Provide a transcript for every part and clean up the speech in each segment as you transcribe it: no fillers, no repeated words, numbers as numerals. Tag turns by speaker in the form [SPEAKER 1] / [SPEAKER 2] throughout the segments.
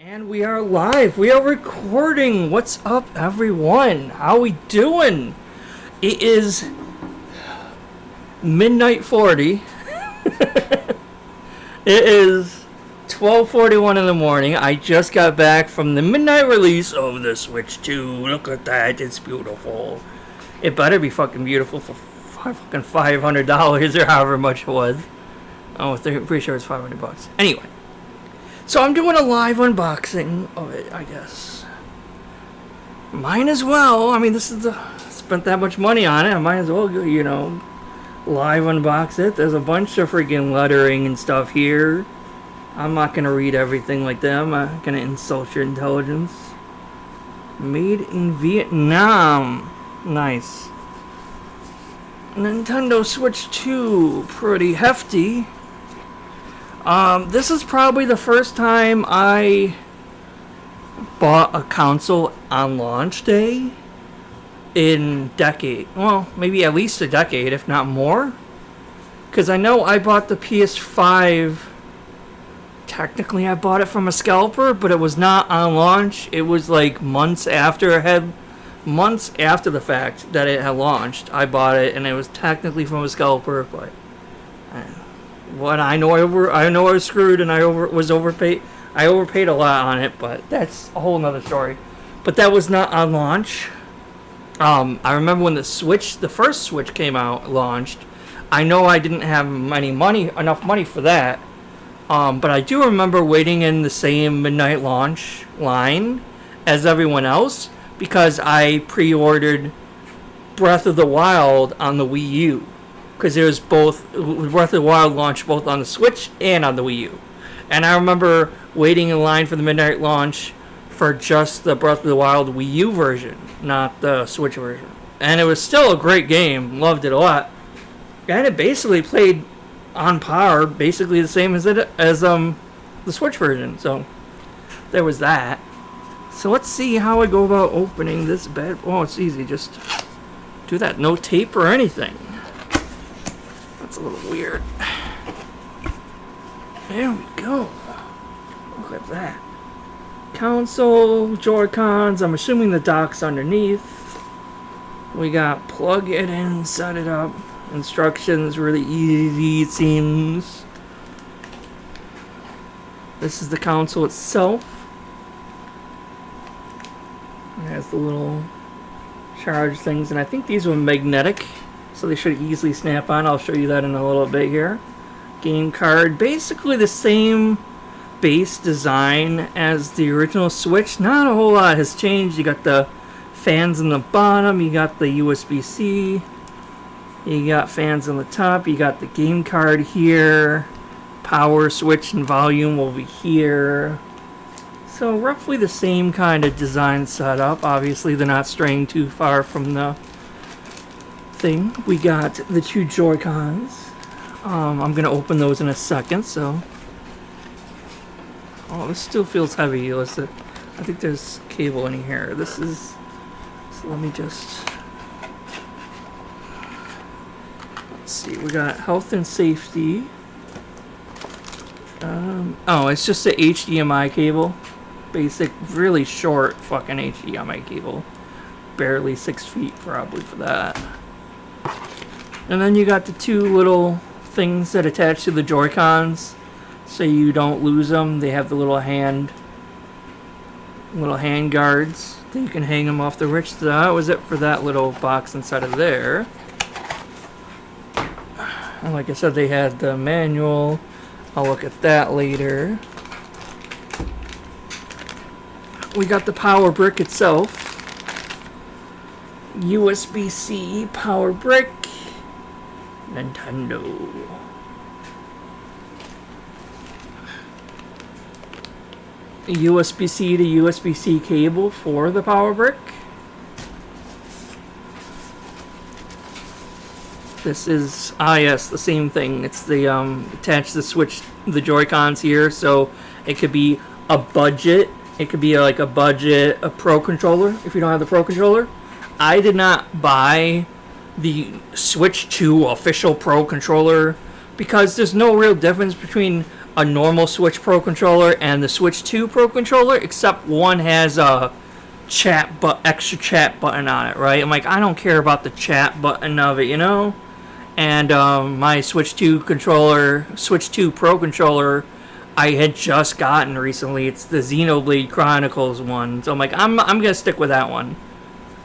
[SPEAKER 1] And we are live. We are recording. What's up, everyone? How we doing? It is midnight 40. It is 12:41 in the morning. I just got back from the midnight release of the Switch 2. Look at that. It's beautiful. It better be fucking beautiful for fucking $500 or however much it was. Oh, I'm pretty sure it's $500. Anyway. So I'm doing a live unboxing of it, I guess. Might as well. I mean, spent that much money on it. I might as well, live unbox it. There's a bunch of freaking lettering and stuff here. I'm not going to read everything like that. I'm not going to insult your intelligence. Made in Vietnam. Nice. Nintendo Switch 2. Pretty hefty. This is probably the first time I bought a console on launch day in decade. Well, maybe at least a decade, if not more. Because I know I bought the PS5. Technically, I bought it from a scalper, but it was not on launch. It was like months after the fact that it had launched. I bought it, and it was technically from a scalper, but. I know I was screwed and I was overpaid. I overpaid a lot on it, but that's a whole nother story. But that was not on launch. I remember when the first Switch came out, launched. I know I didn't have enough money for that. But I do remember waiting in the same midnight launch line as everyone else because I pre-ordered Breath of the Wild on the Wii U. Because there was both Breath of the Wild launched both on the Switch and on the Wii U. And I remember waiting in line for the midnight launch for just the Breath of the Wild Wii U version, not the Switch version. And it was still a great game. Loved it a lot. And it basically played on par, basically the same as the Switch version. So there was that. So let's see how I go about opening this bad. Oh, it's easy. Just do that. No tape or anything. It's a little weird. There we go. Look at that. Console, Joy-Cons. I'm assuming the dock's underneath. We got plug it in, set it up. Instructions really easy, it seems. This is the console itself. It has the little charge things, and I think these were magnetic. So they should easily snap on. I'll show you that in a little bit here. Game card. Basically the same base design as the original Switch. Not a whole lot has changed. You got the fans in the bottom. You got the USB-C. You got fans on the top. You got the game card here. Power switch and volume will be here. So roughly the same kind of design setup. Obviously they're not straying too far from the thing. We got the two Joy-Cons. I'm gonna open those in a second. So, this still feels heavy. I think there's cable in here. So let me just. Let's see. We got health and safety. It's just a HDMI cable. Basic, really short fucking HDMI cable. Barely 6 feet probably for that. And then you got the two little things that attach to the Joy-Cons so you don't lose them. They have the little hand guards that you can hang them off the wrist. That was it for that little box inside of there. And like I said, they had the manual. I'll look at that later. We got the power brick itself. USB-C power brick. Nintendo. USB-C to USB-C cable for the power brick. This is yes, the same thing. It's the attach the Switch, the Joy-Cons here, so it could be a budget. It could be like a Pro controller if you don't have the Pro controller. I did not buy the Switch 2 official Pro controller because there's no real difference between a normal Switch Pro controller and the Switch 2 Pro controller, except one has a extra chat button on it, right? I'm like, I don't care about the chat button of it, you know? And my Switch 2 Pro controller, I had just gotten recently. It's the Xenoblade Chronicles one. So I'm like, I'm going to stick with that one.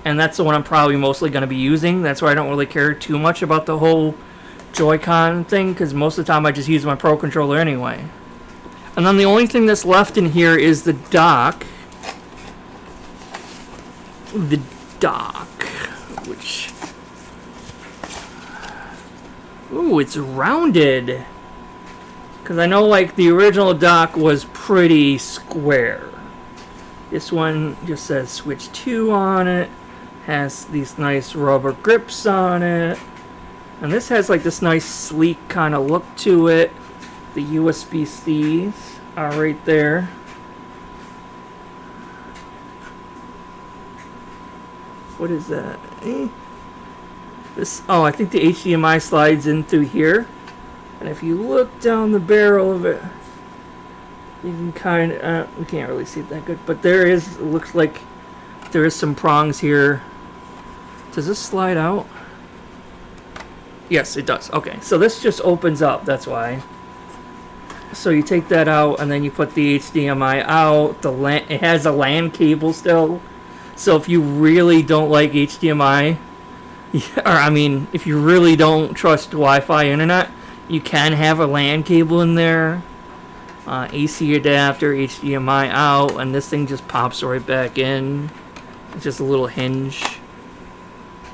[SPEAKER 1] And that's the one I'm probably mostly going to be using. That's why I don't really care too much about the whole Joy-Con thing, because most of the time I just use my Pro controller anyway. And then the only thing that's left in here is the dock. Which... Ooh, it's rounded. Because I know, like, the original dock was pretty square. This one just says Switch 2 on it. Has these nice rubber grips on it. And this has, like, this nice sleek kind of look to it. The USB-Cs are right there. What is that? I think the HDMI slides in through here. And if you look down the barrel of it, you can kind of... we can't really see it that good. But there is... it looks like there is some prongs here. Does this slide out? Yes, it does. Okay, so this just opens up. That's why. So you take that out, and then you put the HDMI out. It has a LAN cable still. So if you really don't like HDMI... or, I mean, if you really don't trust Wi-Fi internet, you can have a LAN cable in there. AC adapter, HDMI out, and this thing just pops right back in. It's just a little hinge.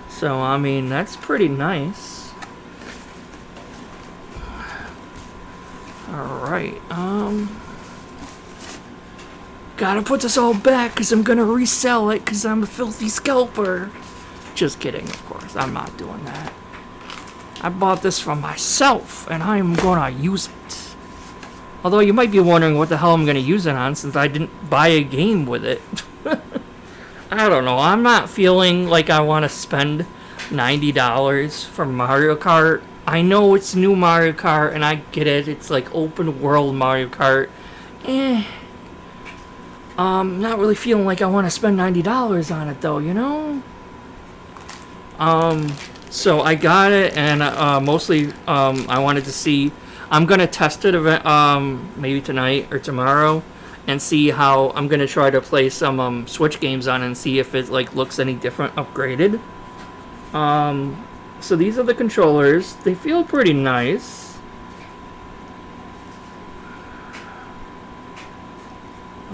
[SPEAKER 1] So, I mean, that's pretty nice. Alright, gotta put this all back because I'm gonna resell it because I'm a filthy scalper. Just kidding, of course. I'm not doing that. I bought this for myself, and I'm gonna use it. Although you might be wondering what the hell I'm gonna use it on, since I didn't buy a game with it. I don't know. I'm not feeling like I want to spend $90 for Mario Kart. I know it's new Mario Kart, and I get it. It's like open world Mario Kart. Not really feeling like I want to spend $90 on it, though, you know? So I got it, and mostly I wanted to see. I'm gonna test it maybe tonight or tomorrow, and see how. I'm gonna try to play some Switch games on it and see if it like looks any different upgraded. So these are the controllers. They feel pretty nice.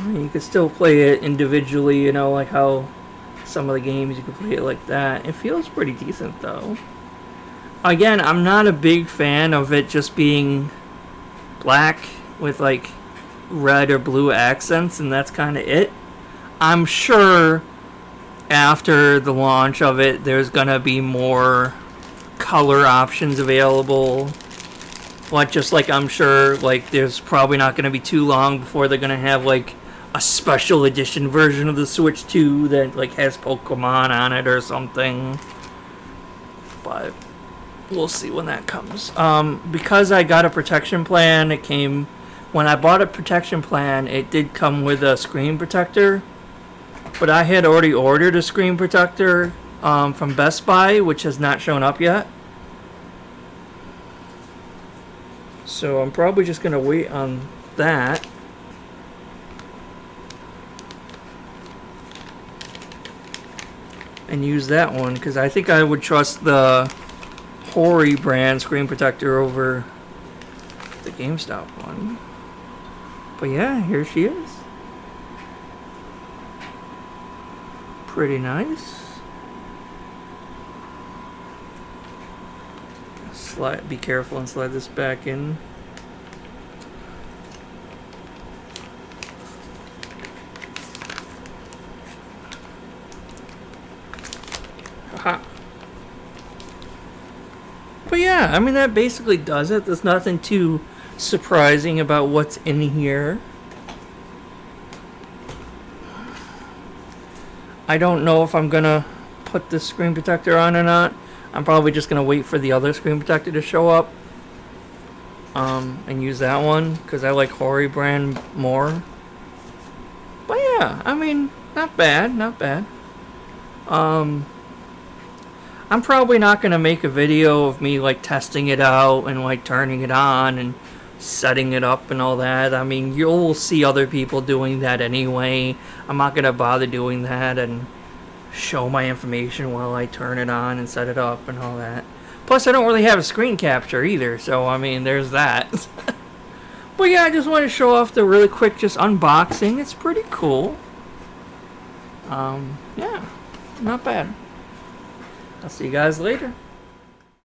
[SPEAKER 1] You can still play it individually, you know, like how some of the games you can play it like that. It feels pretty decent though. Again, I'm not a big fan of it just being black with like red or blue accents, and that's kind of it. I'm sure after the launch of it there's gonna be more color options available. Like, just like I'm sure like there's probably not gonna be too long before they're gonna have like a special edition version of the Switch 2 that like has Pokemon on it or something. But we'll see when that comes. Because I got a protection plan, it came... when I bought a protection plan, it did come with a screen protector. But I had already ordered a screen protector from Best Buy, which has not shown up yet. So I'm probably just going to wait on that. And use that one, because I think I would trust the Hori brand screen protector over the GameStop one. But yeah, here she is. Pretty nice. Be careful and slide this back in. Aha. But yeah, I mean, that basically does it. There's nothing too surprising about what's in here. I don't know if I'm gonna put this screen protector on or not. I'm probably just gonna wait for the other screen protector to show up. and use that one because I like Hori brand more. But yeah, I mean, not bad, not bad. I'm probably not gonna make a video of me like testing it out and like turning it on and setting it up and all that. I mean, you'll see other people doing that anyway. I'm not gonna bother doing that and show my information while I turn it on and set it up and all that. Plus, I don't really have a screen capture either, so I mean, there's that. But yeah, I just want to show off the really quick just unboxing. It's pretty cool. Yeah, not bad. I'll see you guys later.